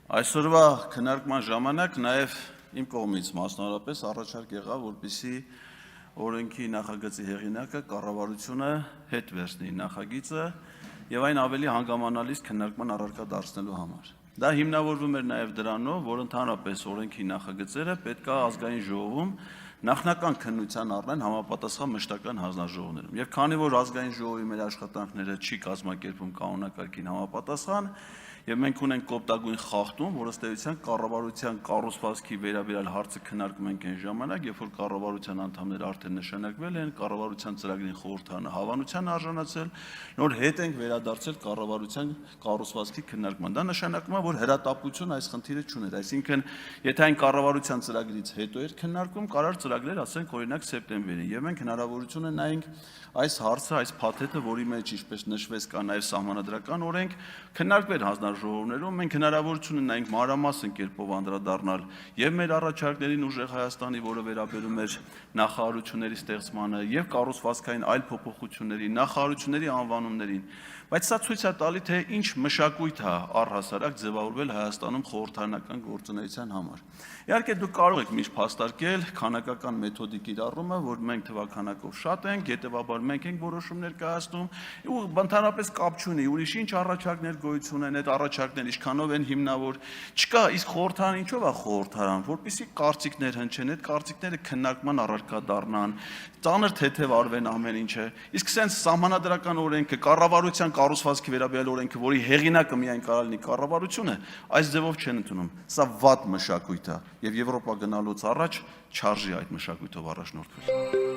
Այսօրվա քննարկման ժամանակ նաև իմ կողմից մասնավորապես առաջարկ եղավ, որպեսզի օրենքի նախագծի հեղինակը կառավարությունը հետ վերցնի նախագիծը եւ այն ավելի հանգամանալից քննարկման առարկա դարձնելու համար։ Դա հիմնավորվում էր նաև դրանով, որ ընդհանրապես օրենքի նախագծերը պետք է ազգային ժողովում նախնական քննության առնեն համապատասխան մշտական հանձնաժողովներում։ Եվ քանի որ ազգային ժողովի մեր աշխատանքները չի կազմակերպում կանոնակարգին համապատասխան, եւ մենք ունենք կոպտագույն խախտում, որ ըստ էության կառավարության կառուցվածքի վերաբերյալ հարցը քննարկում ենք այն ժամանակ, երբ որ կառավարության անդամները արդեն նշանակվել են, կառավարության ծրագրին խորհրդարանը հավանության արժանացել, նոր հետ ենք վերադարձել կառավարության կառուցվածքի քննարկման։ Դա նշանակում է, որ հրատապություն այս խնդիրը չուներ, այսինքն, եթե այն կառավարության ծրագրից հետո էր քննարկում, կարար ծրագրեր, ասենք օրինակ սեպտեմբերին, եւ մենք հնարավորություն ունենք այս հարցը, այս փաթեթը, որի մեջ ինչպես նշվեց կա նաև սահմանադրական օրենք, քննարկվել հանձնաժողովներում, մենք հնարավորություն ունենք մանրամասն կերպով անդրադառնալ եւ մեր առաջարկներին ուժեղ Հայաստանի, որը վերաբերում էր նախարարությունների ստեղծմանը եւ կառուցվածքային այլ փոփոխությունների, նախարարությունների անվանումներին, բայց սա ցույց է տալի, թե ինչ մշակույթ է առհասարակ ձևավորվել Հայաստանում խորհրդարանական գործունեության համար։ Իհարկե դուք կարող եք միշտ փաստարկել քանակական մեթոդի կիրառումը, որ մենք թվականակով շատ ենք, հետեւաբար մենք ենք որոշումներ կայացնում, ու ընդհանրապես կապ չունի, ուրիշ ինչ առաջարկներ գոյություն են, այդ առաջարկները ինչքանով են հիմնավոր, չկա, իսկ խորհրդարան ինչով է խորհրդարան, որպեսզի կարծիքներ հնչեն, այդ կարծիքները քննարկման առարկա դառնան, ծանր թեթև արվեն ամեն ինչը, իսկ սենց սահմանադրական օրենքը, կառավարության կառուցվածքի վերաբերյալ օրենքը, որի հեղինակը միայն կարող լինի կառավարությունը, այս ձևով չեն ընդունում։ Սա վատ մշակույթ է, եւ Եվրոպա գնալուց առաջ չարժի այդ մշակույթով առաջնորդվել։